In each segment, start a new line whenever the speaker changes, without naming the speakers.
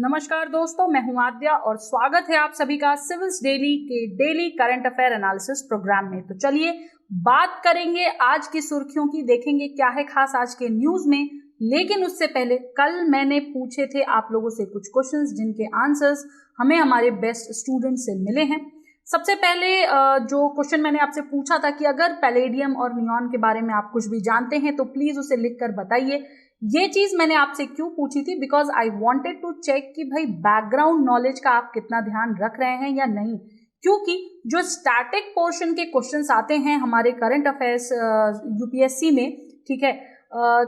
नमस्कार दोस्तों, मैं हूं आद्या और स्वागत है आप सभी का सिविल्स डेली के daily current affair analysis program में। तो चलिए बात करेंगे आज की सुर्खियों की, देखेंगे क्या है खास आज के न्यूज में। लेकिन उससे पहले कल मैंने पूछे थे आप लोगों से कुछ क्वेश्चंस जिनके आंसर्स हमें हमारे बेस्ट स्टूडेंट से मिले हैं। सबसे पहले जो क्वेश्चन मैंने आपसे पूछा था कि अगर पैलेडियम और नियॉन के बारे में आप कुछ भी जानते हैं तो प्लीज उसे लिखकर बताइए। ये चीज मैंने आपसे क्यों पूछी थी, because I wanted to check कि भाई बैकग्राउंड नॉलेज का आप कितना ध्यान रख रहे हैं या नहीं, क्योंकि जो स्टैटिक पोर्शन के क्वेश्चंस आते हैं हमारे करंट अफेयर्स यूपीएससी में, ठीक है,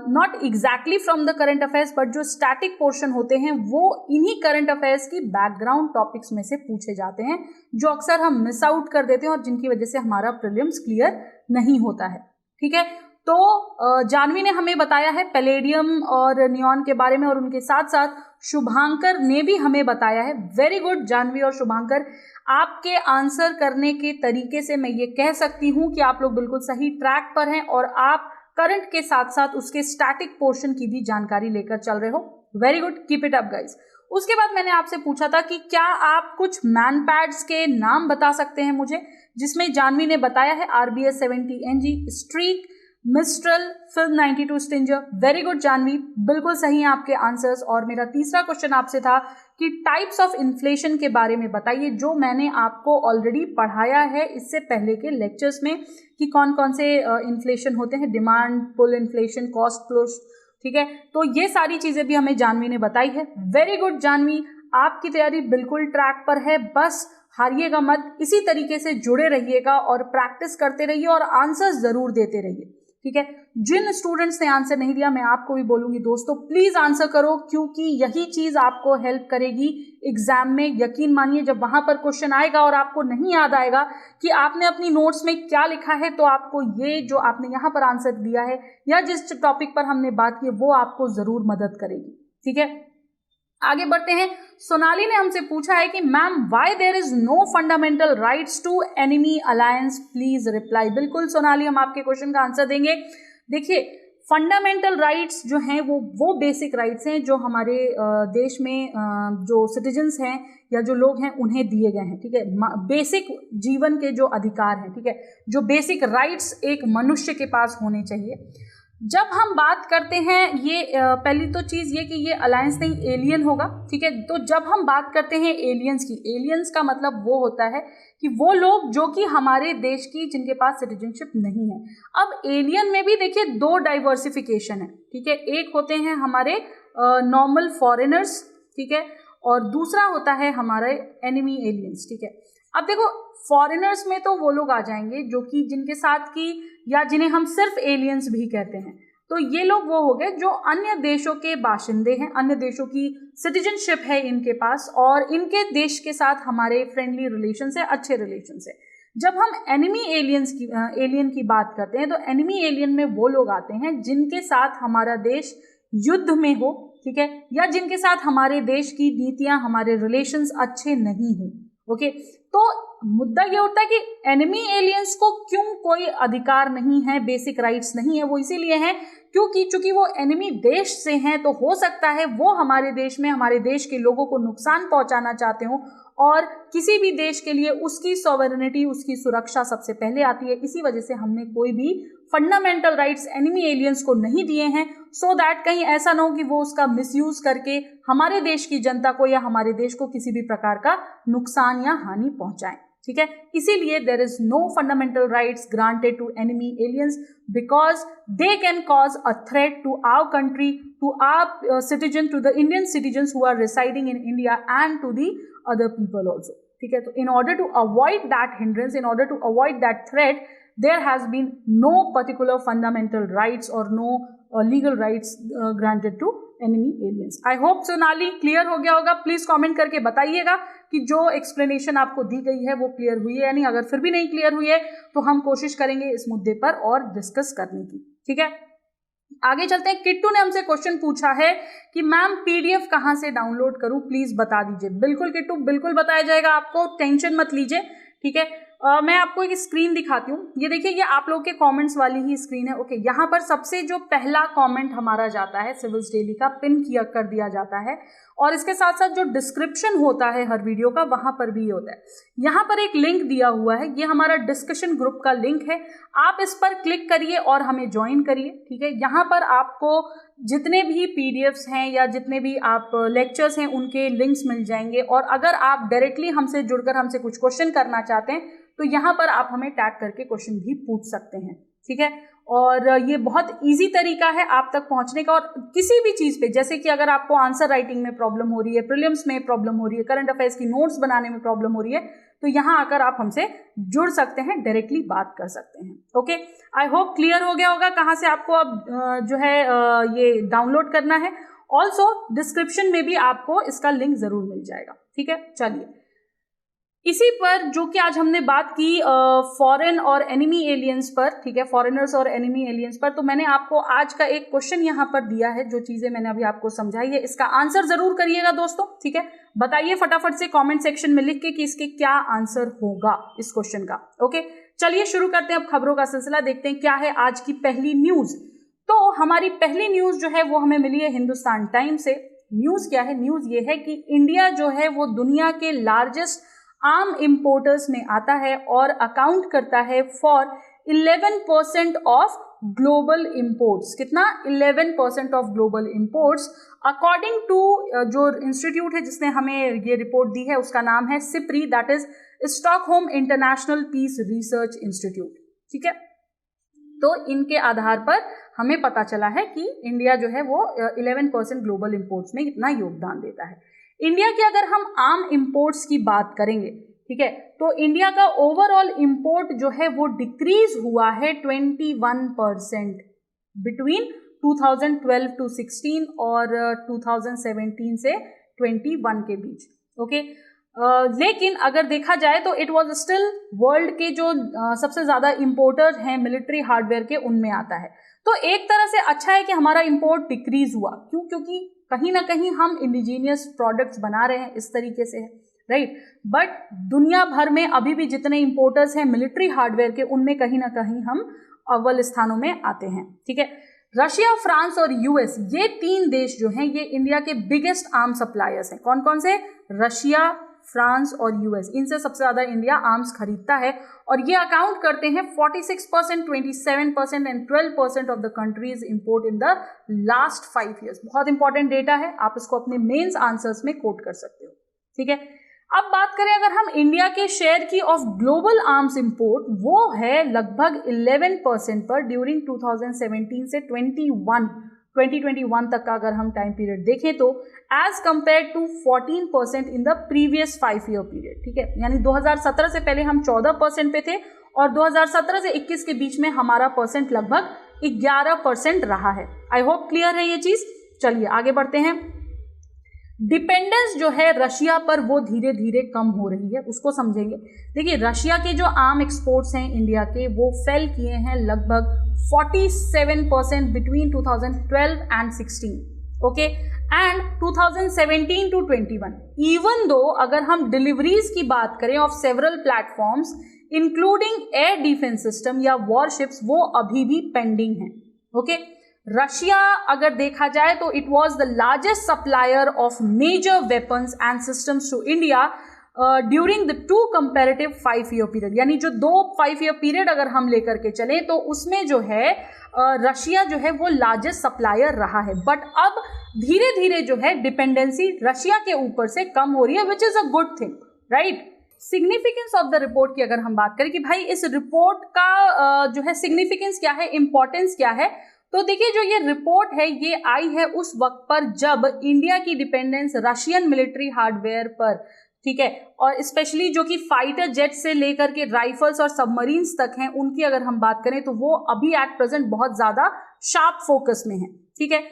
not exactly from the current affairs but जो स्टैटिक पोर्शन होते हैं वो इन्हीं करंट अफेयर्स की बैकग्राउंड टॉपिक्स में से पूछे जाते हैं, जो अक्सर हम मिस आउट कर देते हैं और जिनकी वजह से हमारा प्रीलिम्स क्लियर नहीं होता है। ठीक है, तो जानवी ने हमें बताया है पैलेडियम और नियॉन के बारे में और उनके साथ साथ शुभांकर ने भी हमें बताया है। वेरी गुड जानवी और शुभांकर, आपके आंसर करने के तरीके से मैं ये कह सकती हूँ कि आप लोग बिल्कुल सही ट्रैक पर हैं और आप करंट के साथ साथ उसके स्टैटिक पोर्शन की भी जानकारी लेकर चल रहे हो। Very good, keep it up guys. उसके बाद मैंने आपसे पूछा था कि क्या आप कुछ मैन पैड्स के नाम बता सकते हैं मुझे, जिसमें जानवी ने बताया है RBS 70 NG, streak, Mistral, film 92 Stinger. Very good Janvi, बिल्कुल सही है आपके आंसर्स। और मेरा तीसरा क्वेश्चन आपसे था कि टाइप्स ऑफ इन्फ्लेशन के बारे में बताइए, जो मैंने आपको ऑलरेडी पढ़ाया है इससे पहले के लेक्चर्स में कि कौन कौन से इन्फ्लेशन होते हैं, demand pull inflation, cost push, ठीक है। तो ये सारी चीजें भी हमें जानवी ने बताई है। वेरी गुड जानवी, आपकी तैयारी बिल्कुल ट्रैक पर है, बस हारिएगा मत, इसी तरीके से जुड़े रहिएगा और प्रैक्टिस करते रहिए और आंसर्स जरूर देते रहिए। ठीक है, जिन स्टूडेंट्स ने आंसर नहीं दिया मैं आपको भी बोलूंगी दोस्तों प्लीज आंसर करो, क्योंकि यही चीज आपको हेल्प करेगी एग्जाम में। यकीन मानिए जब वहां पर क्वेश्चन आएगा और आपको नहीं याद आएगा कि आपने अपनी नोट्स में क्या लिखा है, तो आपको ये जो आपने यहाँ पर आंसर दिया है या जिस टॉपिक पर हमने बात की वो आपको जरूर मदद करेगी। ठीक है, आगे बढ़ते हैं। सोनाली ने हमसे पूछा है कि ma'am why there is no fundamental rights to enemy alliance, please reply. बिल्कुल सोनाली, हम आपके क्वेश्चन का आंसर देंगे। देखिए, फंडामेंटल राइट्स जो हैं वो बेसिक राइट्स हैं जो हमारे देश में जो सिटीजन्स हैं या जो लोग हैं उन्हें दिए गए हैं। ठीक है, बेसिक जीवन के जो अधिकार हैं, ठीक है, जो बेसिक राइट्स एक मनुष्य के पास होने चाहिए। जब हम बात करते हैं ये पहली तो चीज ये कि ये अलायंस नहीं एलियन होगा। ठीक है, तो जब हम बात करते हैं एलियंस की, एलियंस का मतलब वो होता है कि वो लोग जो कि हमारे देश की जिनके पास सिटीजनशिप नहीं है। अब एलियन में भी देखिए दो डाइवर्सिफिकेशन है। ठीक है, एक होते हैं हमारे नॉर्मल फॉरेनर्स, ठीक है, और दूसरा होता है हमारे एनिमी एलियंस। ठीक है, अब देखो फॉरेनर्स में तो वो लोग आ जाएंगे जो कि जिनके साथ की या जिन्हें हम सिर्फ एलियंस भी कहते हैं। तो ये लोग वो हो गए जो अन्य देशों के बाशिंदे हैं, अन्य देशों की सिटीजनशिप है इनके पास और इनके देश के साथ हमारे फ्रेंडली रिलेशन है, अच्छे रिलेशन है। जब हम एनिमी एलियन की बात करते हैं तो एनिमी एलियन में वो लोग आते हैं जिनके साथ हमारा देश युद्ध में हो, ठीक है, या जिनके साथ हमारे देश की नीतियां, हमारे रिलेशंस अच्छे नहीं हो। ओके, तो मुद्दा ये उठता है कि एनिमी एलियंस को क्यों कोई अधिकार नहीं है, बेसिक राइट्स नहीं है। वो इसीलिए है क्योंकि चूंकि वो एनिमी देश से हैं तो हो सकता है वो हमारे देश में हमारे देश के लोगों को नुकसान पहुंचाना चाहते हो, और किसी भी देश के लिए उसकी सॉवरेनिटी, उसकी सुरक्षा सबसे पहले आती है। इसी वजह से हमने कोई भी फंडामेंटल राइट्स एनिमी एलियंस को नहीं दिए हैं, सो दैट कहीं ऐसा ना हो कि वो उसका मिसयूज करके हमारे देश की जनता को या हमारे देश को किसी भी प्रकार का नुकसान या हानि पहुंचाएं। ठीक है, इसीलिए there is no fundamental rights granted to enemy aliens because they can cause a threat to our country, to our citizen, to the Indian citizens who are residing in India and to the other people also. ठीक है, तो in order to avoid that hindrance, in order to avoid that threat, there has been no particular fundamental rights or no legal rights granted to enemy aliens. I hope Sonali clear हो गया होगा। Please comment करके बताइएगा कि जो explanation आपको दी गई है वो क्लियर हुई है या नहीं। अगर फिर भी नहीं क्लियर हुई है तो हम कोशिश करेंगे इस मुद्दे पर और डिस्कस करने की। ठीक है, आगे चलते हैं। किट्टू ने हमसे क्वेश्चन पूछा है कि मैम PDF कहां से डाउनलोड करूं, प्लीज बता दीजिए। बिल्कुल किट्टू, बिल्कुल बताया जाएगा आपको, टेंशन मत लीजिए। ठीक है, मैं आपको एक स्क्रीन दिखाती हूँ। ये देखिए, ये आप लोग के कमेंट्स वाली ही स्क्रीन है। ओके, यहाँ पर सबसे जो पहला कमेंट हमारा जाता है सिविल्स डेली का, पिन किया कर दिया जाता है, और इसके साथ साथ जो डिस्क्रिप्शन होता है हर वीडियो का, वहाँ पर भी होता है। यहाँ पर एक लिंक दिया हुआ है, ये हमारा डिस्कशन ग्रुप का लिंक है। आप इस पर क्लिक करिए और हमें ज्वाइन करिए, ठीक है। यहाँ पर आपको जितने भी पीडीएफ्स हैं या जितने भी आप लेक्चर्स हैं उनके लिंक्स मिल जाएंगे, और अगर आप डायरेक्टली हमसे जुड़कर हमसे कुछ क्वेश्चन करना चाहते हैं तो यहाँ पर आप हमें टैग करके क्वेश्चन भी पूछ सकते हैं, ठीक है। और ये बहुत इजी तरीका है आप तक पहुंचने का। और किसी भी चीज़ पे, जैसे कि अगर आपको आंसर राइटिंग में प्रॉब्लम हो रही है, प्रीलिम्स में प्रॉब्लम हो रही है, करंट अफेयर्स की नोट्स बनाने में प्रॉब्लम हो रही है, तो यहाँ आकर आप हमसे जुड़ सकते हैं, डायरेक्टली बात कर सकते हैं। ओके, आई होप क्लियर हो गया होगा कहाँ से आपको अब जो है ये डाउनलोड करना है। ऑल्सो डिस्क्रिप्शन में भी आपको इसका लिंक जरूर मिल जाएगा, ठीक है। चलिए, इसी पर जो कि आज हमने बात की फॉरेन और एनिमी एलियंस पर, ठीक है, फॉरेनर्स और एनिमी एलियंस पर, तो मैंने आपको आज का एक क्वेश्चन यहाँ पर दिया है। जो चीजें मैंने अभी आपको समझाई है, इसका आंसर जरूर करिएगा दोस्तों, ठीक है। बताइए फटाफट से कमेंट सेक्शन में लिख के कि इसके क्या आंसर होगा इस क्वेश्चन का। ओके, चलिए शुरू करते हैं अब खबरों का सिलसिला। देखते हैं क्या है आज की पहली न्यूज। तो हमारी पहली न्यूज जो है वो हमें मिली है हिंदुस्तान टाइम से। न्यूज क्या है? न्यूज ये है कि इंडिया जो है वो दुनिया के लार्जेस्ट आर्म इंपोर्टर्स में आता है और अकाउंट करता है फॉर 11% ऑफ ग्लोबल इंपोर्ट्स। कितना? 11% of global imports, according to जो इंस्टीट्यूट है जिसने हमें ये रिपोर्ट दी है, उसका नाम है SIPRI, that is Stockholm International Peace Research Institute, ठीक है। तो इनके आधार पर हमें पता चला है कि इंडिया जो है वो 11% ग्लोबल इंपोर्ट्स में इतना योगदान देता है। इंडिया की अगर हम आम इंपोर्ट्स की बात करेंगे, ठीक है, तो इंडिया का ओवरऑल इंपोर्ट जो है वो डिक्रीज हुआ है 21% बिटवीन 2012 टू 16 और 2017 से 21 के बीच। ओके, लेकिन अगर देखा जाए तो इट वाज स्टिल वर्ल्ड के जो सबसे ज्यादा इंपोर्टर हैं मिलिट्री हार्डवेयर के, उनमें आता है। तो एक तरह से अच्छा है कि हमारा इंपोर्ट डिक्रीज हुआ। क्यों? क्योंकि कहीं ना कहीं हम इंडिजीनियस प्रोडक्ट्स बना रहे हैं, इस तरीके से है, राइट। बट दुनिया भर में अभी भी जितने इंपोर्टर्स हैं मिलिट्री हार्डवेयर के, उनमें कहीं ना कहीं हम अव्वल स्थानों में आते हैं, ठीक है। रशिया, फ्रांस और यूएस, ये 3 देश जो हैं ये इंडिया के बिगेस्ट आर्म सप्लायर्स हैं। कौन कौन से? रशिया, फ्रांस और यूएस, इनसे सबसे ज्यादा इंडिया आर्म्स खरीदता है, और ये अकाउंट करते हैं 46%, 27% and 12% of the countries import in the last 5 years. बहुत इंपॉर्टेंट डेटा है, आप इसको अपने मेंस आंसर्स में कोट कर सकते हो, ठीक है। अब बात करें अगर हम इंडिया के शेयर की ऑफ ग्लोबल आर्म्स इंपोर्ट, वो है लगभग 11% पर ड्यूरिंग 2017 से 2021 तक का अगर हम टाइम पीरियड देखें तो, as compare to 14% in the previous 5 year period, ठीक है। यानी 2017 से पहले हम 14% पे थे और 2017 से 21 के बीच में हमारा परसेंट लगभग 11% रहा है। आई होप क्लियर है ये चीज। चलिए आगे बढ़ते हैं। डिपेंडेंस जो है रशिया पर वो धीरे धीरे कम हो रही है, उसको समझेंगे। देखिए, रशिया के जो आर्म एक्सपोर्ट्स हैं इंडिया के, वो फेल किए हैं लगभग 47% between 2012 and 16, okay, and 2017 to 21। Even though अगर हम डिलीवरीज की बात करें of several platforms including air defence system या वॉरशिप्स, वो अभी भी पेंडिंग है, ओके। रशिया अगर देखा जाए तो it was the largest supplier of major weapons and systems to India during the 2 comparative 5 year period. यानी जो 2 5 ईयर पीरियड अगर हम लेकर के चले तो उसमें जो है रशिया जो है वो लार्जेस्ट सप्लायर रहा है। बट अब धीरे धीरे जो है डिपेंडेंसी रशिया के ऊपर से कम हो रही है, which is a good thing, right. Significance of the report की अगर हम बात करें कि भाई इस रिपोर्ट का जो है सिग्निफिकेंस क्या है, इंपॉर्टेंस क्या है, तो देखिए जो ये रिपोर्ट है ये आई है उस वक्त पर जब इंडिया की डिपेंडेंस रशियन मिलिट्री हार्डवेयर पर, ठीक है, और स्पेशली जो कि फाइटर जेट से लेकर के राइफल्स और सबमरीन्स तक हैं, उनकी अगर हम बात करें तो वो अभी एट प्रेजेंट बहुत ज्यादा शार्प फोकस में है, ठीक है।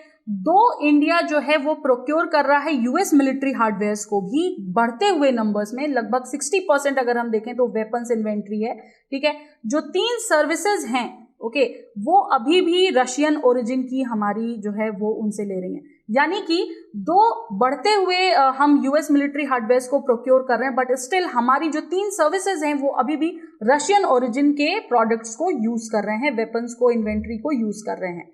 इंडिया जो है वो प्रोक्योर कर रहा है यूएस मिलिट्री हार्डवेयर्स को भी बढ़ते हुए नंबर्स में, लगभग 60% अगर हम देखें तो वेपन्स इन्वेंट्री है, ठीक है। जो 3 सर्विसेज हैं, ओके, वो अभी भी रशियन ओरिजिन की हमारी जो है वो उनसे ले रही हैं। यानी कि दो बढ़ते हुए हम यूएस मिलिट्री हार्डवेयर को प्रोक्योर कर रहे हैं, बट स्टिल हमारी जो 3 सर्विसेज हैं वो अभी भी रशियन ओरिजिन के प्रोडक्ट्स को यूज कर रहे हैं, वेपन्स को, इन्वेंट्री को यूज कर रहे हैं।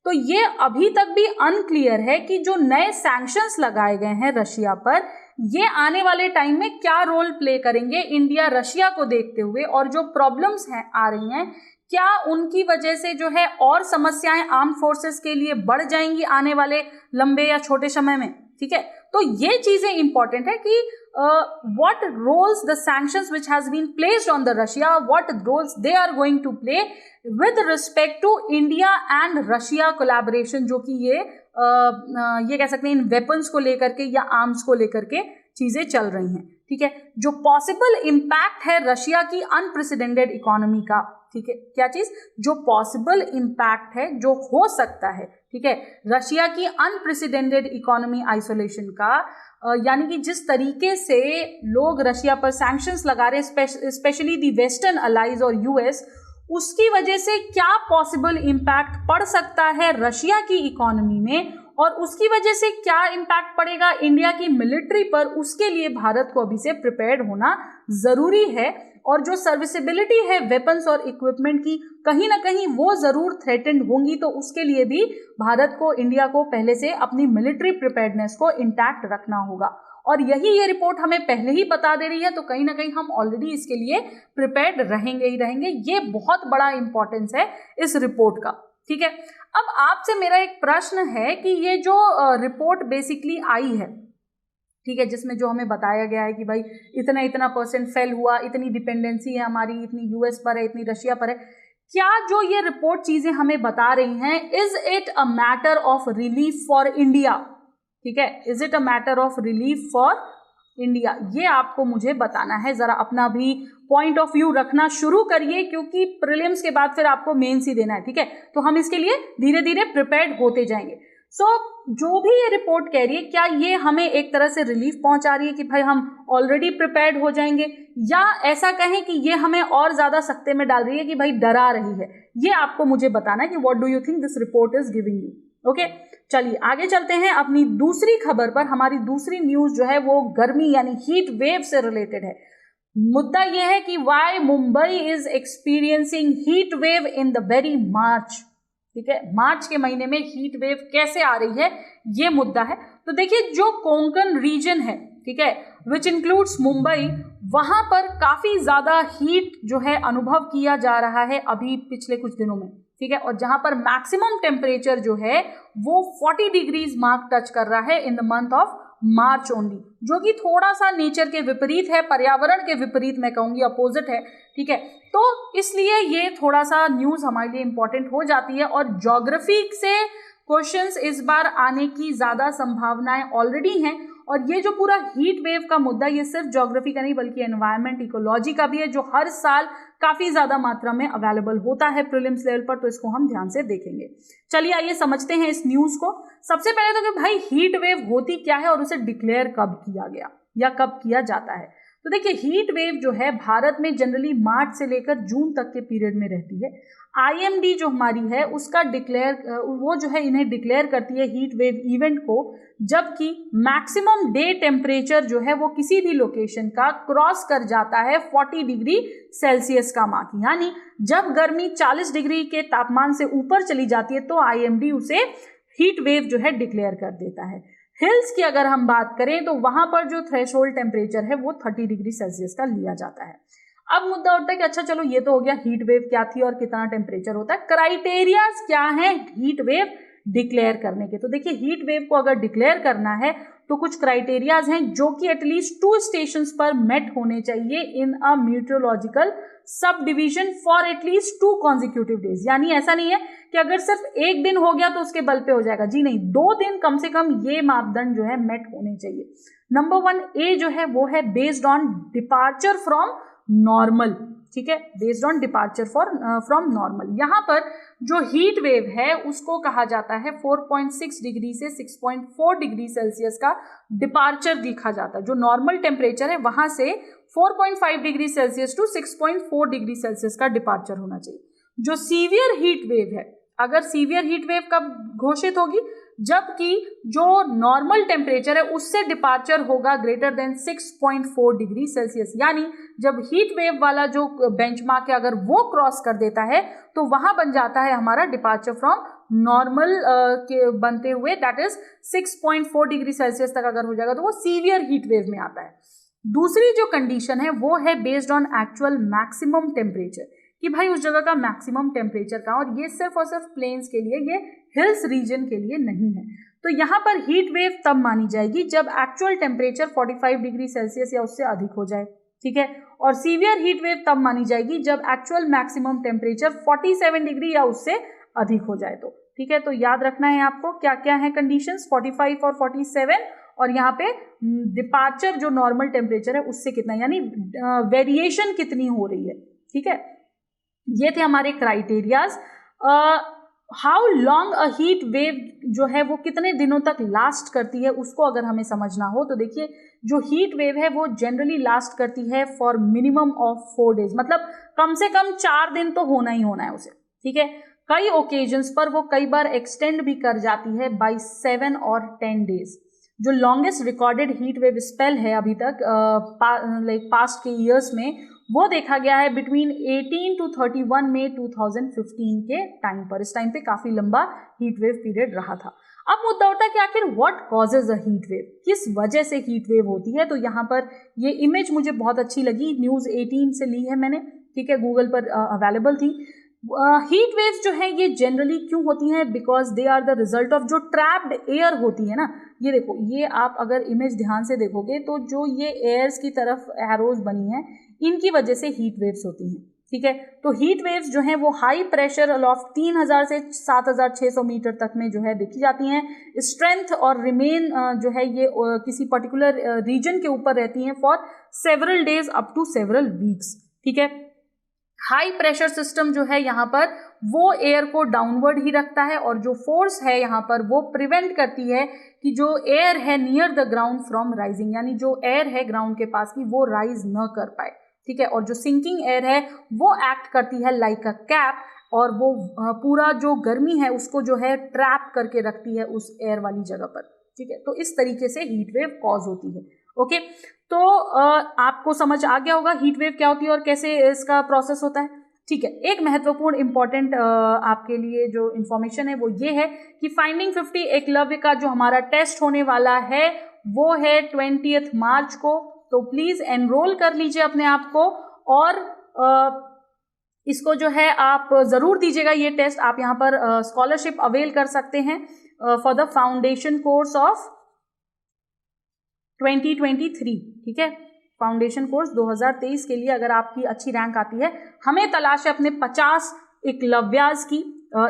तो ये अभी तक भी अनक्लियर है कि जो नए सैंक्शंस लगाए गए हैं रशिया पर, ये आने वाले टाइम में क्या रोल प्ले करेंगे इंडिया रशिया को देखते हुए, और जो प्रॉब्लम्स हैं आ रही हैं, क्या उनकी वजह से जो है और समस्याएं आर्म फोर्सेस के लिए बढ़ जाएंगी आने वाले लंबे या छोटे समय में। ठीक है, तो ये चीजें इंपॉर्टेंट है कि what roles the sanctions which has been placed on the Russia, what roles they are going to play with respect to India and Russia collaboration, जो कि ये कह सकते हैं इन वेपन्स को लेकर के या आर्म्स को लेकर के चीजें चल रही हैं। ठीक है, जो पॉसिबल इम्पैक्ट है रशिया की अनप्रेसिडेंटेड इकोनॉमी का, ठीक है, क्या चीज, जो पॉसिबल इम्पैक्ट है, जो हो सकता है, ठीक है, रशिया की अनप्रेसिडेंटेड इकोनॉमी आइसोलेशन का, यानी कि जिस तरीके से लोग रशिया पर सैंक्शंस लगा रहे हैं, स्पेशली दी वेस्टर्न अलाइज और यूएस, उसकी वजह से क्या पॉसिबल इम्पैक्ट पड़ सकता है रशिया की इकोनॉमी में, और उसकी वजह से क्या इम्पैक्ट पड़ेगा इंडिया की मिलिट्री पर, उसके लिए भारत को अभी से प्रिपेयर्ड होना जरूरी है। और जो सर्विसेबिलिटी है वेपन्स और इक्विपमेंट की, कहीं ना कहीं वो जरूर थ्रेटेंड होंगी, तो उसके लिए भी भारत को, इंडिया को पहले से अपनी मिलिट्री प्रिपेयर्डनेस को इंटैक्ट रखना होगा। और यही ये रिपोर्ट हमें पहले ही बता दे रही है, तो कहीं ना कहीं हम ऑलरेडी इसके लिए प्रिपेयर्ड रहेंगे ही रहेंगे। ये बहुत बड़ा इंपॉर्टेंस है इस रिपोर्ट का। ठीक है, अब आपसे मेरा एक प्रश्न है कि ये जो रिपोर्ट बेसिकली आई है, ठीक है, जिसमें जो हमें बताया गया है कि भाई इतना इतना % फेल हुआ, इतनी डिपेंडेंसी है हमारी, इतनी यूएस पर है, इतनी रशिया पर है, क्या जो ये रिपोर्ट चीजें हमें बता रही हैं, is it a matter of relief for India? ठीक है, is it a matter of relief for India? ये आपको मुझे बताना है। जरा अपना भी पॉइंट ऑफ व्यू रखना शुरू करिए, क्योंकि प्रीलिम्स के बाद फिर आपको मेंस ही देना है। ठीक है, तो हम इसके लिए धीरे धीरे प्रिपेयर्ड होते जाएंगे। जो भी ये रिपोर्ट कह रही है, क्या ये हमें एक तरह से रिलीफ पहुंचा रही है कि भाई हम ऑलरेडी प्रिपेयर्ड हो जाएंगे, या ऐसा कहें कि ये हमें और ज्यादा सख्ते में डाल रही है कि भाई डरा रही है? ये आपको मुझे बताना है कि what do you think this report is giving you. Okay, चलिए आगे चलते हैं अपनी दूसरी खबर पर। हमारी दूसरी न्यूज जो है वो गर्मी यानी हीट वेव से रिलेटेड है। मुद्दा यह है कि why Mumbai is experiencing heat wave in the very March. ठीक है, मार्च के महीने में हीट वेव कैसे आ रही है, ये मुद्दा है। तो देखिए, जो कोंकण रीजन है, ठीक है, विच इंक्लूड्स मुंबई, वहां पर काफी ज्यादा हीट जो है अनुभव किया जा रहा है अभी पिछले कुछ दिनों में। ठीक है, और जहां पर मैक्सिमम टेम्परेचर जो है वो 40 डिग्रीज मार्क टच कर रहा है in the month of March only, जो कि थोड़ा सा नेचर के विपरीत है, पर्यावरण के विपरीत मैं कहूंगी, अपोजिट है। ठीक है, तो इसलिए ये थोड़ा सा न्यूज हमारे लिए इंपॉर्टेंट हो जाती है। और ज्योग्राफी से क्वेश्चंस इस बार आने की ज्यादा संभावनाएं ऑलरेडी हैं। और ये जो पूरा हीट वेव का मुद्दा, ये सिर्फ ज्योग्राफी का नहीं बल्कि एनवायरमेंट, इकोलॉजी का भी है, जो हर साल काफी ज्यादा मात्रा में अवेलेबल होता है प्रीलिम्स लेवल पर, तो इसको हम ध्यान से देखेंगे। चलिए आइए समझते हैं इस न्यूज को। सबसे पहले तो कि भाई हीट वेव होती क्या है और उसे डिक्लेयर कब किया गया या कब किया जाता है। तो देखिए, हीट वेव जो है भारत में जनरली मार्च से लेकर जून तक के पीरियड में रहती है। IMD जो हमारी है उसका वो जो है इन्हें डिक्लेयर करती है हीट वेव इवेंट को, जबकि मैक्सिमम डे टेम्परेचर जो है वो किसी भी लोकेशन का क्रॉस कर जाता है 40 डिग्री सेल्सियस का मार्क। यानी जब गर्मी 40 डिग्री के तापमान से ऊपर चली जाती है तो IMD उसे हीट वेव जो है डिक्लेयर कर देता है। हिल्स की अगर हम बात करें तो वहां पर जो थ्रेशोल्ड टेम्परेचर है वो 30 डिग्री सेल्सियस का लिया जाता है। अब मुद्दा उठता है कि अच्छा चलो ये तो हो गया हीट वेव क्या थी और कितना टेम्परेचर होता है, क्राइटेरियाज क्या है हीट वेव डिक्लेयर करने के। तो देखिए, हीट वेव को अगर डिक्लेयर करना है तो कुछ क्राइटेरियाज हैं जो कि एटलीस्ट 2 स्टेशंस पर मेट होने चाहिए in a meteorological subdivision for at least 2 consecutive days. यानी ऐसा नहीं है कि अगर सिर्फ एक दिन हो गया तो उसके बल पे हो जाएगा, जी नहीं, 2 दिन कम से कम ये मापदंड जो है मेट होने चाहिए। नंबर 1 ए जो है वो है based on departure from normal. ठीक है, based on departure from normal. यहाँ पर जो हीट वेव है उसको कहा जाता है 4.6 डिग्री से 6.4 डिग्री सेल्सियस का डिपार्चर देखा जाता है। जो नॉर्मल टेम्परेचर है वहां से 4.5 degree Celsius to 6.4 degree Celsius का डिपार्चर होना चाहिए। जो सीवियर हीट वेव है, अगर सीवियर हीट वेव कब घोषित होगी, जबकि जो नॉर्मल टेम्परेचर है उससे डिपार्चर होगा ग्रेटर देन 6.4 डिग्री सेल्सियस, यानी जब हीट वेव वाला जो बेंचमार्क है अगर वो क्रॉस कर देता है तो वहां बन जाता है हमारा डिपार्चर फ्रॉम नॉर्मल के बनते हुए, दैट इज 6.4 डिग्री सेल्सियस तक अगर हो जाएगा तो वो सीवियर हीट वेव में आता है। दूसरी जो कंडीशन है वो है based on actual maximum temperature, कि भाई उस जगह का मैक्सिमम टेम्परेचर का, और ये सिर्फ और सिर्फ प्लेन्स के लिए, ये हिल्स रीजन के लिए नहीं है। तो यहाँ पर हीट वेव तब मानी जाएगी जब एक्चुअल टेम्परेचर 45 डिग्री सेल्सियस या उससे अधिक हो जाए, ठीक है। और सीवियर हीट वेव तब मानी जाएगी जब एक्चुअल मैक्सिमम टेम्परेचर 47 डिग्री या उससे अधिक हो जाए तो, ठीक है। तो याद रखना है आपको क्या क्या है कंडीशंस, 45 और 47, और यहाँ पे डिपार्चर जो नॉर्मल टेम्परेचर है उससे कितना, यानी वेरिएशन कितनी हो रही है, ठीक है। ये थे हमारे criterias. How long a heat wave जो है वो कितने दिनों तक लास्ट करती है, उसको अगर हमें समझना हो तो देखिए जो हीट वेव है वो जनरली लास्ट करती है फॉर मिनिमम ऑफ 4 डेज, मतलब कम से कम 4 दिन तो होना ही होना है उसे, ठीक है। कई ओकेजन्स पर वो कई बार एक्सटेंड भी कर जाती है बाई 7 और 10 डेज। जो longest recorded heat wave spell है अभी तक पास्ट के ईयर्स में, वो देखा गया है बिटवीन 18 to 31 मई 2015 के टाइम पर। इस टाइम पे काफी लंबा हीट वेव पीरियड रहा था। अब मुद्दा उठता है कि आखिर what causes a heat wave, किस वजह से हीट वेव होती है। तो यहाँ पर ये इमेज मुझे बहुत अच्छी लगी, न्यूज 18 से ली है मैंने, ठीक है, गूगल पर अवेलेबल थी। हीट वेव्स जो है ये जनरली क्यों होती हैं, because they are the result of जो ट्रैप्ड एयर होती है ना, ये देखो, ये आप अगर इमेज ध्यान से देखोगे तो जो ये एयर्स की तरफ एरोज बनी है, इनकी वजह से हीट वेव्स होती हैं, ठीक है। तो हीट वेव्स जो हैं वो हाई प्रेशर अलोफ्ट 3000 से 7600 मीटर तक में जो है देखी जाती हैं। स्ट्रेंथ और रिमेन जो है ये किसी पर्टिकुलर रीजन के ऊपर रहती हैं for several days up to several weeks, ठीक है। हाई प्रेशर सिस्टम जो है यहाँ पर वो एयर को डाउनवर्ड ही रखता है, और जो फोर्स है यहाँ पर वो प्रिवेंट करती है कि जो एयर है near the ground from rising, यानी जो एयर है ग्राउंड के पास की वो राइज न कर पाए, ठीक है। और जो सिंकिंग एयर है वो एक्ट करती है लाइक अ कैप, और वो पूरा जो गर्मी है उसको जो है ट्रैप करके रखती है उस एयर वाली जगह पर, ठीक है। तो इस तरीके से हीट वेव कॉज होती है, ओके। तो आपको समझ आ गया होगा हीट वेव क्या होती है और कैसे इसका प्रोसेस होता है, ठीक है। एक महत्वपूर्ण इंपॉर्टेंट आपके लिए जो इंफॉर्मेशन है वो ये है कि फाइंडिंग 50 एकलव्य का जो हमारा टेस्ट होने वाला है वो है 20 मार्च को। तो प्लीज एनरोल कर लीजिए अपने आप को, और इसको जो है आप जरूर दीजिएगा ये टेस्ट। आप यहाँ पर स्कॉलरशिप अवेल कर सकते हैं for the foundation course of 2023, ठीक है। फाउंडेशन कोर्स 2023 के लिए अगर आपकी अच्छी रैंक आती है, हमें तलाश है अपने 50 एकलव्यास की।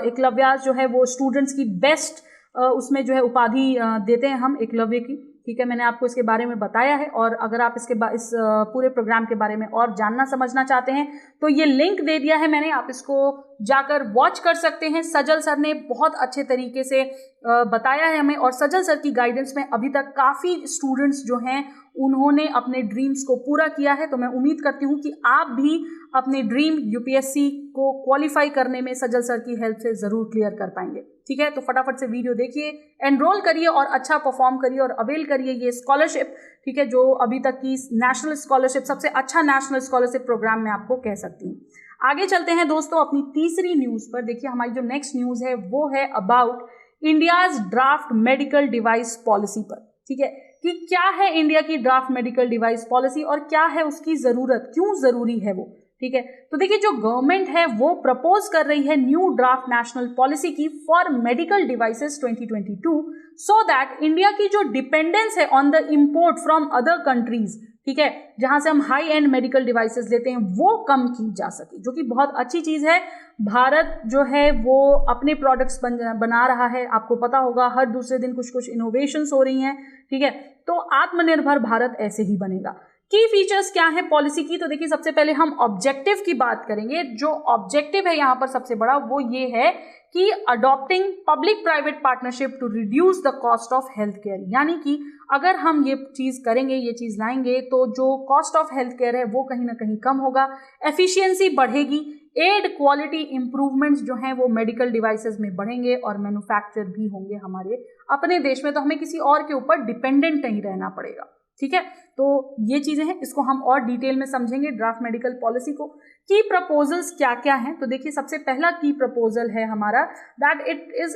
एकलव्यास जो है वो स्टूडेंट्स की बेस्ट उसमें जो है उपाधि देते हैं हम एकलव्य की, ठीक है। मैंने आपको इसके बारे में बताया है, और अगर आप इस पूरे प्रोग्राम के बारे में और जानना समझना चाहते हैं तो ये लिंक दे दिया है मैंने, आप इसको जाकर वॉच कर सकते हैं। सजल सर ने बहुत अच्छे तरीके से बताया है हमें, और सजल सर की गाइडेंस में अभी तक काफ़ी स्टूडेंट्स जो हैं उन्होंने अपने ड्रीम्स को पूरा किया है। तो मैं उम्मीद करती हूँ कि आप भी अपने ड्रीम यूपीएससी को क्वालिफाई करने में सजल सर की हेल्प से ज़रूर क्लियर कर पाएंगे, ठीक है। तो फटाफट से वीडियो देखिए, एनरोल करिए और अच्छा परफॉर्म करिए और अवेल करिए ये स्कॉलरशिप, ठीक है, जो अभी तक की नेशनल स्कॉलरशिप, सबसे अच्छा नेशनल स्कॉलरशिप प्रोग्राम मैं आपको कह सकती हूँ। आगे चलते हैं दोस्तों अपनी तीसरी न्यूज़ पर। देखिए हमारी जो नेक्स्ट न्यूज़ है वो है about India's draft medical device policy पर, ठीक है, कि क्या है इंडिया की ड्राफ्ट मेडिकल डिवाइस पॉलिसी और क्या है उसकी ज़रूरत, क्यों ज़रूरी है वो, ठीक है। तो देखिए जो गवर्नमेंट है वो प्रपोज कर रही है न्यू ड्राफ्ट नेशनल पॉलिसी की for medical devices 2022, so that India की जो डिपेंडेंस है on the import from other countries, ठीक है, जहां से हम हाई एंड मेडिकल डिवाइसेस लेते हैं, वो कम की जा सके, जो कि बहुत अच्छी चीज़ है। भारत जो है वो अपने प्रोडक्ट्स बना रहा है, आपको पता होगा हर दूसरे दिन कुछ कुछ इनोवेशंस हो रही हैं, ठीक है। तो आत्मनिर्भर भारत ऐसे ही बनेगा। की फीचर्स क्या है पॉलिसी की, तो देखिए सबसे पहले हम ऑब्जेक्टिव की बात करेंगे। जो ऑब्जेक्टिव है यहाँ पर सबसे बड़ा वो ये है कि adopting public private partnership to reduce the cost of health care, यानी कि अगर हम ये चीज़ करेंगे, ये चीज़ लाएंगे, तो जो कॉस्ट ऑफ हेल्थ केयर है वो कहीं ना कहीं कम होगा, एफिशिएंसी बढ़ेगी, एड क्वालिटी इंप्रूवमेंट्स जो हैं वो मेडिकल डिवाइसेस में बढ़ेंगे और मैन्युफैक्चर भी होंगे हमारे अपने देश में, तो हमें किसी और के ऊपर डिपेंडेंट नहीं रहना पड़ेगा। ठीक है, तो ये चीजें हैं, इसको हम और डिटेल में समझेंगे ड्राफ्ट मेडिकल पॉलिसी को। की प्रपोजल्स क्या क्या हैं, तो देखिए सबसे पहला की प्रपोजल है हमारा दैट इट इज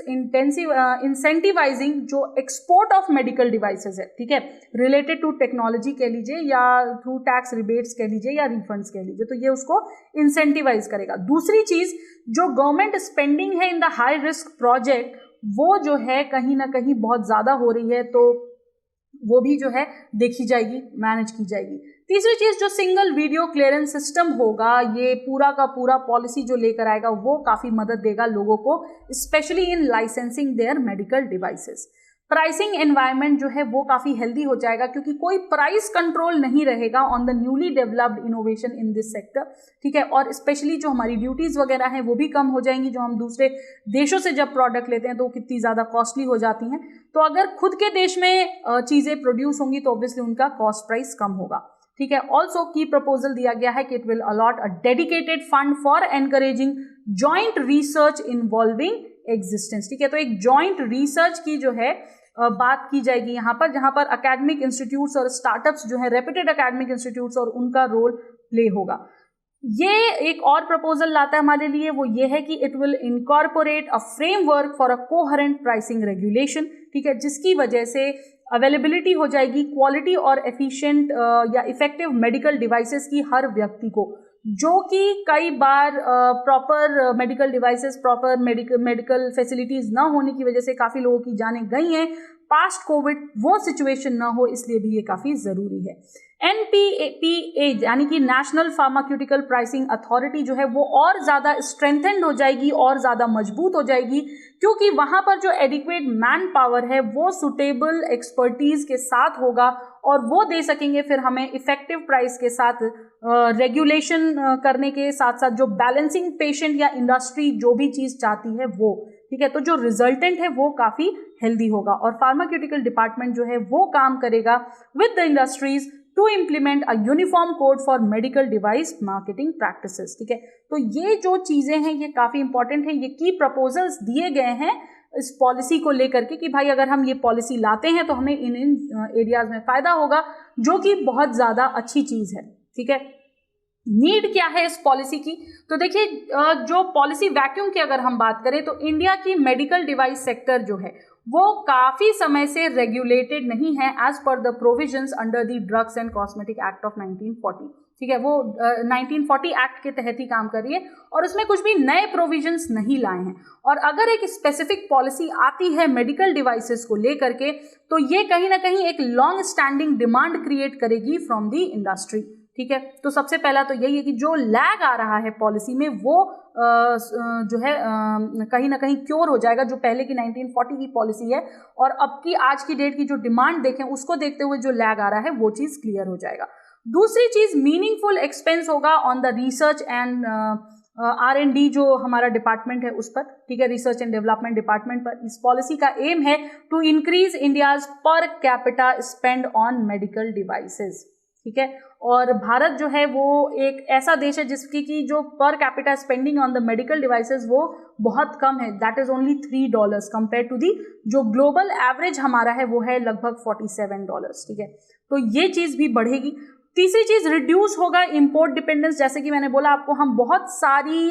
इंसेंटिवाइजिंग जो एक्सपोर्ट ऑफ मेडिकल डिवाइसेस है, ठीक है, रिलेटेड टू टेक्नोलॉजी कह लीजिए या थ्रू टैक्स रिबेट्स कह लीजिए या रिफंड्स कह लीजिए, तो ये उसको इंसेंटिवाइज करेगा। दूसरी चीज, जो गवर्नमेंट स्पेंडिंग है in the high risk project, वो जो है कहीं ना कहीं बहुत ज्यादा हो रही है, तो वो भी जो है देखी जाएगी, मैनेज की जाएगी। तीसरी चीज, जो सिंगल वीडियो क्लियरेंस सिस्टम होगा, ये पूरा का पूरा पॉलिसी जो लेकर आएगा वो काफी मदद देगा लोगों को, specially in licensing their medical devices. Pricing environment जो है वो काफी हेल्दी हो जाएगा, क्योंकि कोई प्राइस कंट्रोल नहीं रहेगा on the newly developed innovation in this sector, ठीक है, और स्पेशली जो हमारी ड्यूटीज वगैरह हैं वो भी कम हो जाएंगी, जो हम दूसरे देशों से जब प्रोडक्ट लेते हैं तो वो कितनी ज्यादा कॉस्टली हो जाती हैं, तो अगर खुद के देश में चीजें प्रोड्यूस होंगी तो ऑब्वियसली उनका कॉस्ट प्राइस कम होगा। ठीक है, ऑल्सो की प्रपोजल दिया गया है कि it will allot a dedicated fund for encouraging joint research involving existence. ठीक है, तो एक जॉइंट रिसर्च की जो है बात की जाएगी यहाँ पर, जहां पर एकेडमिक इंस्टीट्यूट्स और स्टार्टअप्स जो है, रेप्यूटेड एकेडमिक इंस्टीट्यूट्स, और उनका रोल प्ले होगा। ये एक और प्रपोजल लाता है हमारे लिए, वो ये है कि it will incorporate a framework for a coherent pricing regulation, ठीक है, जिसकी वजह से अवेलेबिलिटी हो जाएगी क्वालिटी और एफिशिएंट या इफेक्टिव मेडिकल डिवाइसेस की हर व्यक्ति को, जो कि कई बार proper medical devices, proper medical facilities ना होने की वजह से काफ़ी लोगों की जानें गई हैं पास्ट कोविड, वो सिचुएशन ना हो, इसलिए भी ये काफ़ी ज़रूरी है। NPPA यानी कि नेशनल फार्मास्यूटिकल प्राइसिंग अथॉरिटी जो है वो और ज़्यादा स्ट्रेंथेंड हो जाएगी और ज़्यादा मजबूत हो जाएगी, क्योंकि वहाँ पर जो एडिक्वेट मैन पावर है वो सुटेबल एक्सपर्टीज के साथ होगा और वो दे सकेंगे फिर हमें इफेक्टिव प्राइस के साथ रेगुलेशन करने के साथ साथ जो बैलेंसिंग पेशेंट या इंडस्ट्री जो भी चीज़ चाहती है वो, ठीक है, तो जो रिजल्टेंट है वो काफ़ी हेल्दी होगा। और फार्मास्यूटिकल डिपार्टमेंट जो है वो काम करेगा with the industries to implement a uniform code for medical device marketing practices. ठीक है, तो ये जो चीज़ें हैं ये काफ़ी इंपॉर्टेंट है, ये की प्रपोजल्स दिए गए हैं इस पॉलिसी को लेकर के कि भाई अगर हम ये पॉलिसी लाते हैं तो हमें इन एरियाज में फ़ायदा होगा, जो कि बहुत ज़्यादा अच्छी चीज़ है। ठीक है, नीड क्या है इस पॉलिसी की, तो देखिए जो पॉलिसी वैक्यूम की अगर हम बात करें तो इंडिया की मेडिकल डिवाइस सेक्टर जो है वो काफ़ी समय से रेगुलेटेड नहीं है as per the provisions under the Drugs and Cosmetic Act of 1940। ठीक है, वो 1940 एक्ट के तहत ही काम कर रही है और उसमें कुछ भी नए प्रोविजंस नहीं लाए हैं। और अगर एक स्पेसिफिक पॉलिसी आती है मेडिकल डिवाइसेस को लेकर के तो ये कहीं ना कहीं एक लॉन्ग स्टैंडिंग डिमांड क्रिएट करेगी फ्रॉम द इंडस्ट्री। ठीक है, तो सबसे पहला तो यही है कि जो लैग आ रहा है पॉलिसी में वो जो है कहीं ना कहीं क्योर हो जाएगा, जो पहले की 1940 की पॉलिसी है और अब की आज की डेट की जो डिमांड देखें उसको देखते हुए जो लैग आ रहा है वो चीज़ क्लियर हो जाएगा। दूसरी चीज़, मीनिंगफुल एक्सपेंस होगा on the research and R&D जो हमारा डिपार्टमेंट है उस पर। ठीक है, रिसर्च एंड डेवलपमेंट डिपार्टमेंट पर। इस पॉलिसी का एम है to increase India's per capita spend on medical devices. ठीक है, और भारत जो है वो एक ऐसा देश है जिसकी की जो per capita spending on the medical devices वो बहुत कम है, that is only $3 compare to the जो ग्लोबल एवरेज हमारा है वो है लगभग $47। ठीक है, तो ये चीज़ भी बढ़ेगी। तीसरी चीज़, रिड्यूस होगा इंपोर्ट डिपेंडेंस। जैसे कि मैंने बोला आपको, हम बहुत सारी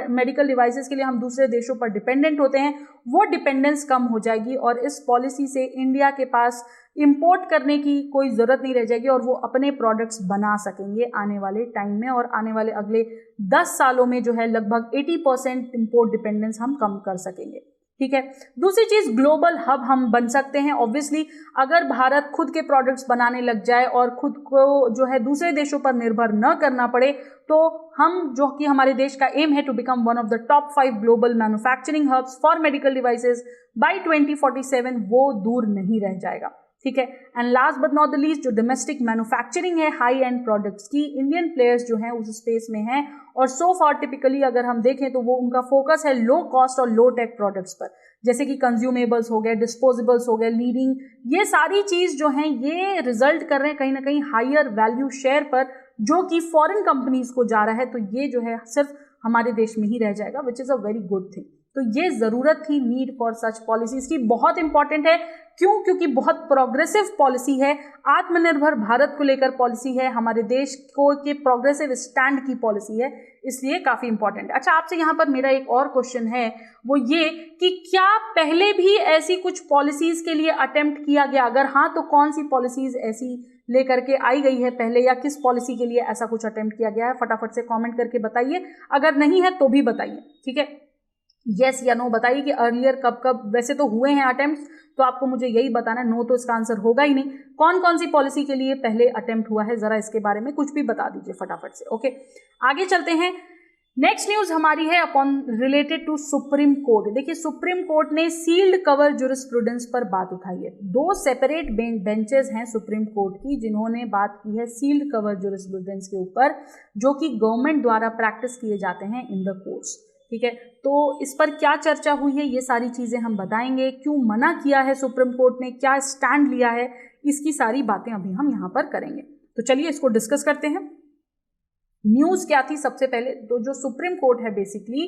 मेडिकल डिवाइसेस के लिए हम दूसरे देशों पर डिपेंडेंट होते हैं, वो डिपेंडेंस कम हो जाएगी और इस पॉलिसी से इंडिया के पास इंपोर्ट करने की कोई ज़रूरत नहीं रह जाएगी और वो अपने प्रोडक्ट्स बना सकेंगे आने वाले टाइम में। और आने वाले अगले 10 सालों में जो है लगभग 80% इंपोर्ट डिपेंडेंस हम कम कर सकेंगे। ठीक है, दूसरी चीज़, ग्लोबल हब हम बन सकते हैं। ऑब्वियसली अगर भारत खुद के प्रोडक्ट्स बनाने लग जाए और खुद को जो है दूसरे देशों पर निर्भर न करना पड़े तो हम, जो कि हमारे देश का एम है to become one of the top 5 global manufacturing hubs for medical devices by 2047, वो दूर नहीं रह जाएगा। ठीक है, and last but not the least, जो डोमेस्टिक मैन्युफैक्चरिंग है हाई एंड प्रोडक्ट्स की, इंडियन प्लेयर्स जो हैं उस स्पेस में हैं और सो फार टिपिकली अगर हम देखें तो वो उनका फोकस है लो कॉस्ट और लो टेक प्रोडक्ट्स पर, जैसे कि कंज्यूमेबल्स हो गए, डिस्पोजेबल्स हो गए, लीडिंग, ये सारी चीज़ जो हैं ये रिजल्ट कर रहे हैं कहीं ना कहीं हायर वैल्यू शेयर पर, जो कि फॉरेन कंपनीज को जा रहा है। तो ये जो है सिर्फ हमारे देश में ही रह जाएगा, which is a very good thing. तो ये ज़रूरत थी, नीड फॉर सच पॉलिसीज़ की, बहुत इंपॉर्टेंट है। क्यों? क्योंकि बहुत प्रोग्रेसिव पॉलिसी है, आत्मनिर्भर भारत को लेकर पॉलिसी है, हमारे देश को के प्रोग्रेसिव स्टैंड की पॉलिसी है, इसलिए काफ़ी इंपॉर्टेंट है। अच्छा, आपसे यहाँ पर मेरा एक और क्वेश्चन है, वो ये कि क्या पहले भी ऐसी कुछ पॉलिसीज़ के लिए अटेम्प्ट किया गया? अगर हाँ, तो कौन सी पॉलिसीज़ ऐसी लेकर के आई गई है पहले, या किस पॉलिसी के लिए ऐसा कुछ अटेम्प्ट किया गया है? फटाफट से कमेंट करके बताइए, अगर नहीं है तो भी बताइए, ठीक है। येस या नो बताइए कि अर्लियर कब कब वैसे तो हुए हैं अटेम्प्ट, तो आपको मुझे यही बताना है। नो तो इसका आंसर होगा ही नहीं। कौन कौन सी पॉलिसी के लिए पहले अटेम्प्ट हुआ है, जरा इसके बारे में कुछ भी बता दीजिए फटाफट से। ओके, आगे चलते हैं। नेक्स्ट न्यूज हमारी है upon related to Supreme Court. देखिए, सुप्रीम कोर्ट ने सील्ड कवर जुरिस्प्रूडेंस पर बात उठाई है। दो सेपरेट बेंचेस हैं सुप्रीम कोर्ट की जिन्होंने बात की है सील्ड कवर जुरिस्प्रूडेंस के ऊपर, जो कि गवर्नमेंट द्वारा प्रैक्टिस किए जाते हैं इन द कोर्ट्स, ठीक है। तो इस पर क्या चर्चा हुई है, ये सारी चीज़ें हम बताएंगे। क्यों मना किया है सुप्रीम कोर्ट ने, क्या स्टैंड लिया है, इसकी सारी बातें अभी हम यहाँ पर करेंगे। तो चलिए इसको डिस्कस करते हैं। न्यूज़ क्या थी सबसे पहले, तो जो सुप्रीम कोर्ट है बेसिकली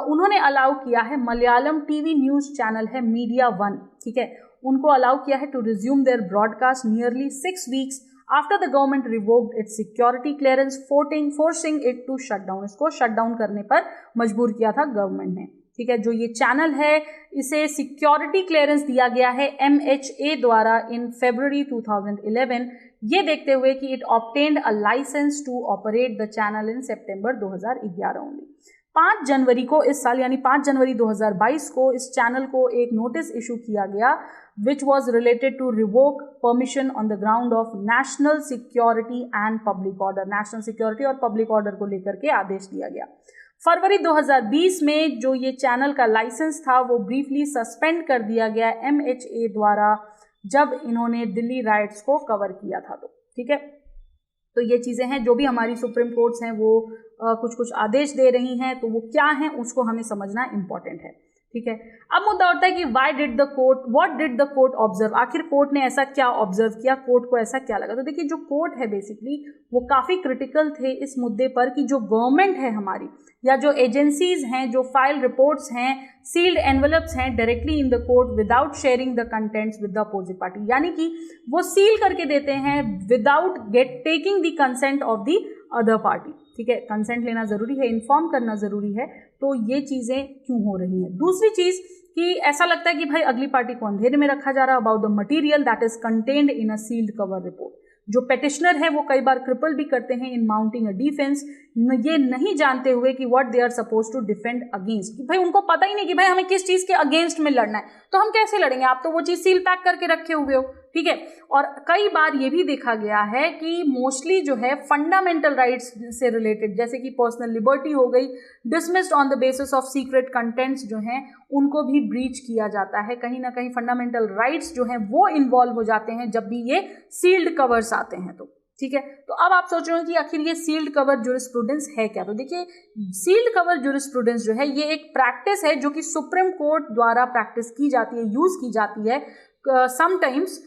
उन्होंने अलाउ किया है मलयालम टीवी न्यूज़ चैनल है मीडिया वन, ठीक है, उनको अलाउ किया है to resume their broadcast nearly 6 weeks after the government revoked its security clearance forcing it to shut down. इसको शट डाउन करने पर मजबूर किया था गवर्नमेंट ने, ठीक है। जो ये चैनल है इसे सिक्योरिटी क्लियरेंस दिया गया है MHA द्वारा इन February 2011, ये देखते हुए कि it obtained a license to operate the channel in September 2011 ओनली। 5 जनवरी को इस साल, यानी 5 जनवरी 2022 को इस चैनल को एक नोटिस इशू किया गया which was related to revoke permission on the ground of national security and public order। national security और public order को लेकर के आदेश दिया गया। फरवरी 2020 में जो ये चैनल का लाइसेंस था वो ब्रीफली सस्पेंड कर दिया गया MHA द्वारा, जब इन्होंने दिल्ली राइट्स को कवर किया था, तो ठीक है। तो ये चीज़ें हैं, जो भी हमारी सुप्रीम कोर्ट्स हैं वो कुछ कुछ आदेश दे रही हैं, तो वो क्या हैं उसको हमें समझना इंपॉर्टेंट है, ठीक है। अब मुद्दा उठता है कि what did the court observe, आखिर कोर्ट ने ऐसा क्या ऑब्जर्व किया, कोर्ट को ऐसा क्या लगा। तो देखिए, जो कोर्ट है बेसिकली वो काफ़ी क्रिटिकल थे इस मुद्दे पर कि जो गवर्नमेंट है हमारी, या जो एजेंसीज हैं, जो फाइल रिपोर्ट्स हैं, सील्ड एनवलप्स हैं directly in the court without sharing the contents with the opposite party, यानी कि वो सील करके देते हैं without taking the consent of the other party, ठीक है। कंसेंट लेना जरूरी है, इन्फॉर्म करना जरूरी है। तो ये चीज़ें क्यों हो रही हैं। दूसरी चीज़ कि ऐसा लगता है कि भाई अगली पार्टी को अंधेरे में रखा जा रहा है about the material that is contained in a sealed cover report. जो पेटिशनर है वो कई बार क्रिपल भी करते हैं इन माउंटिंग अ डिफेंस, ये नहीं जानते हुए कि what they are suppose to defend against, कि भाई उनको पता ही नहीं कि भाई हमें किस चीज़ के अगेंस्ट में लड़ना है, तो हम कैसे लड़ेंगे, आप तो वो चीज़ सील पैक करके रखे हुए हो, ठीक है। और कई बार ये भी देखा गया है कि मोस्टली जो है फंडामेंटल राइट्स से रिलेटेड, जैसे कि पर्सनल लिबर्टी हो गई, dismissed on the basis of secret contents जो हैं उनको भी ब्रीच किया जाता है। कहीं ना कहीं फंडामेंटल राइट्स जो हैं वो इन्वॉल्व हो जाते हैं जब भी ये सील्ड कवर्स आते हैं, तो ठीक है। तो अब आप सोच रहे हो कि आखिर ये सील्ड कवर जुरिस्प्रूडेंस है क्या। तो देखिए, सील्ड कवर जुरिस्प्रूडेंस जो है ये एक प्रैक्टिस है जो कि सुप्रीम कोर्ट द्वारा प्रैक्टिस की जाती है, यूज की जाती है। समटाइम्स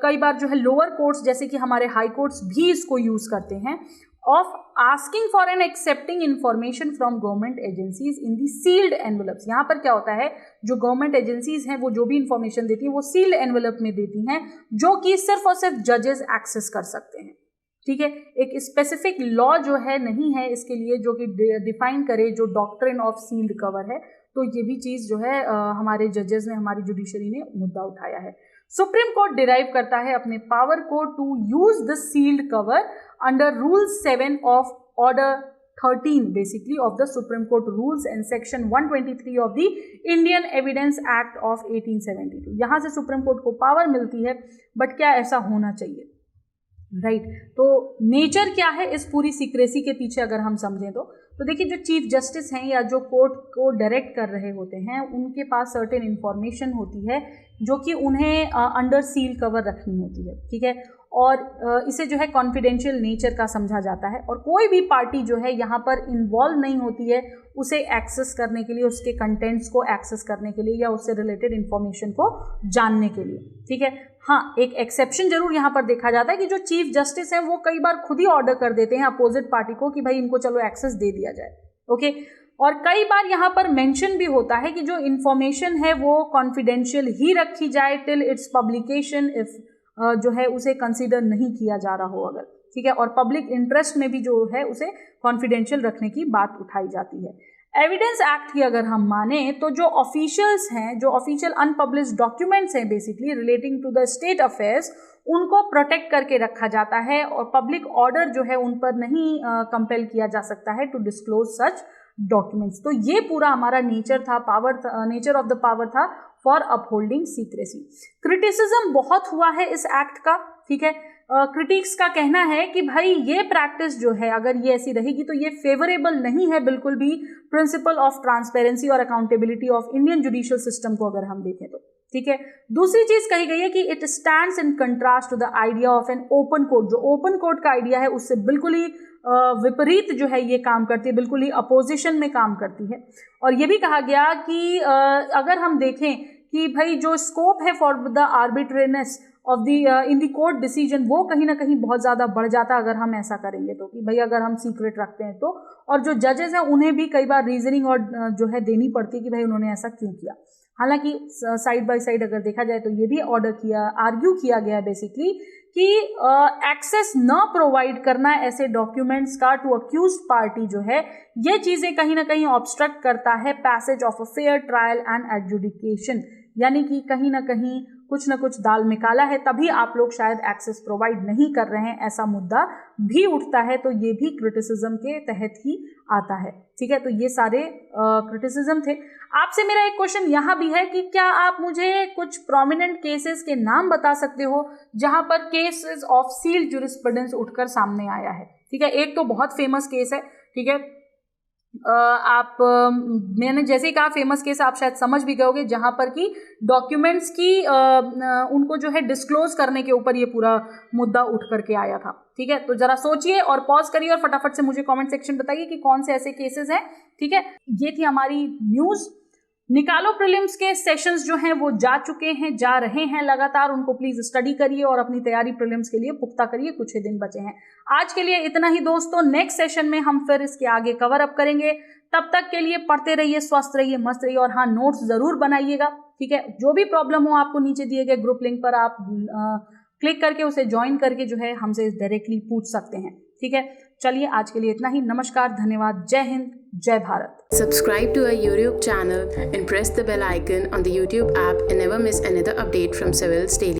कई बार जो है लोअर कोर्ट्स जैसे कि हमारे हाई कोर्ट्स भी इसको यूज करते हैं, of asking for and accepting information from government agencies in the sealed envelopes. यहाँ पर क्या होता है, जो गवर्नमेंट एजेंसीज हैं वो जो भी इंफॉर्मेशन देती हैं वो सील्ड एनवलप में देती हैं, जो कि सिर्फ और सिर्फ जजेस एक्सेस कर सकते हैं, ठीक है। एक स्पेसिफिक लॉ जो है नहीं है इसके लिए जो कि डिफाइन करे जो डॉक्ट्रिन ऑफ सील्ड कवर है। तो ये भी चीज़ जो है हमारे जजेस ने, हमारी जुडिशरी ने मुद्दा उठाया है। सुप्रीम कोर्ट डिराइव करता है अपने पावर को to use the sealed cover under rule 7 of order 13 basically of the Supreme Court rules and section 123 of the Indian Evidence Act of 1872। यहाँ से सुप्रीम कोर्ट को पावर मिलती है, बट क्या ऐसा होना चाहिए, राइट। तो नेचर क्या है इस पूरी सीक्रेसी के पीछे अगर हम समझें तो देखिए, जो चीफ जस्टिस हैं या जो कोर्ट को डायरेक्ट कर रहे होते हैं उनके पास सर्टेन इन्फॉर्मेशन होती है जो कि उन्हें अंडर सील कवर रखनी होती है, ठीक है। और इसे जो है कॉन्फिडेंशियल नेचर का समझा जाता है, और कोई भी पार्टी जो है यहाँ पर इन्वॉल्व नहीं होती है उसे एक्सेस करने के लिए, उसके कंटेंट्स को एक्सेस करने के लिए या उससे रिलेटेड इन्फॉर्मेशन को जानने के लिए, ठीक है। हाँ, एक एक्सेप्शन जरूर यहाँ पर देखा जाता है कि जो चीफ जस्टिस हैं वो कई बार खुद ही ऑर्डर कर देते हैं अपोजिट पार्टी को कि भाई इनको चलो एक्सेस दे दिया जाए, ओके। और कई बार यहाँ पर मेंशन भी होता है कि जो इंफॉर्मेशन है वो कॉन्फिडेंशियल ही रखी जाए टिल इट्स पब्लिकेशन, इफ जो है उसे कंसीडर नहीं किया जा रहा हो अगर, ठीक है। और पब्लिक इंटरेस्ट में भी जो है उसे कॉन्फिडेंशियल रखने की बात उठाई जाती है। एविडेंस एक्ट की अगर हम माने तो जो ऑफिशियल्स हैं, जो ऑफिशियल अनपब्लिश्ड डॉक्यूमेंट्स हैं basically relating to the state affairs, उनको प्रोटेक्ट करके रखा जाता है और पब्लिक ऑर्डर जो है उन पर नहीं कंपेल किया जा सकता है टू डिस्क्लोज सच डॉक्यूमेंट्स। तो ये पूरा हमारा नेचर था, नेचर ऑफ द पावर था फॉर अपहोल्डिंग सीक्रेसी। क्रिटिसिज्म बहुत हुआ है इस एक्ट का, ठीक है। क्रिटिक्स का कहना है कि भाई ये प्रैक्टिस जो है अगर ये ऐसी रहेगी तो ये फेवरेबल नहीं है बिल्कुल भी प्रिंसिपल ऑफ ट्रांसपेरेंसी और accountability of Indian judicial system को अगर हम देखें तो, ठीक है। दूसरी चीज कही गई है कि it stands in contrast to the idea of an open court. जो ओपन कोर्ट का आइडिया है उससे बिल्कुल ही विपरीत जो है ये काम करती है, बिल्कुल ही अपोजिशन में काम करती है। और ये भी कहा गया कि अगर हम देखें कि भाई जो स्कोप है for the arbitrariness of the in the court decision वो कहीं ना कहीं बहुत ज़्यादा बढ़ जाता अगर हम ऐसा करेंगे तो, कि भाई अगर हम सीक्रेट रखते हैं तो। और जो जजेस हैं उन्हें भी कई बार रीजनिंग और जो है देनी पड़ती है कि भाई उन्होंने ऐसा क्यों किया। हालांकि साइड बाय साइड अगर देखा जाए तो ये भी आर्ग्यू किया गया है बेसिकली कि एक्सेस न प्रोवाइड करना ऐसे डॉक्यूमेंट्स का टू अक्यूज्ड पार्टी जो है ये चीज़ें कहीं ना कहीं ऑब्स्ट्रक्ट करता है passage of a fair trial and adjudication, यानी कि कहीं ना कहीं कुछ ना कुछ दाल में काला है, तभी आप लोग शायद एक्सेस प्रोवाइड नहीं कर रहे हैं, ऐसा मुद्दा भी उठता है। तो ये भी क्रिटिसिज्म के तहत ही आता है, ठीक है। तो ये सारे क्रिटिसिज्म थे। आपसे मेरा एक क्वेश्चन यहाँ भी है कि क्या आप मुझे कुछ प्रोमिनेंट केसेस के नाम बता सकते हो जहां पर केसेस ऑफ सील्ड ज्यूरिस्प्रूडेंस उठकर सामने आया है, ठीक है। एक तो बहुत फेमस केस है, ठीक है। मैंने जैसे ही कहा फेमस केस आप शायद समझ भी गए होंगे, जहां पर कि डॉक्यूमेंट्स की उनको जो है डिस्क्लोज करने के ऊपर ये पूरा मुद्दा उठ करके आया था, ठीक है। तो जरा सोचिए और पॉज करिए और फटाफट से मुझे कमेंट सेक्शन बताइए कि कौन से ऐसे केसेस हैं, ठीक है। ये थी हमारी न्यूज। निकालो प्रीलिम्स के सेशंस जो हैं वो जा चुके हैं, जा रहे हैं लगातार, उनको प्लीज स्टडी करिए और अपनी तैयारी प्रीलिम्स के लिए पुख्ता करिए, कुछ ही दिन बचे हैं। आज के लिए इतना ही दोस्तों, नेक्स्ट सेशन में हम फिर इसके आगे कवर अप करेंगे। तब तक के लिए पढ़ते रहिए, स्वस्थ रहिए, मस्त रहिए और हाँ नोट्स जरूर बनाइएगा, ठीक है। जो भी प्रॉब्लम हो आपको नीचे दिए गए ग्रुप लिंक पर आप क्लिक करके उसे ज्वाइन करके जो है हमसे डायरेक्टली पूछ सकते हैं, ठीक है। चलिए आज के लिए इतना ही, नमस्कार, धन्यवाद, जय हिंद, जय Bharat.
Subscribe to our YouTube channel and press the bell icon on the YouTube app and never miss another update from Civil's Daily.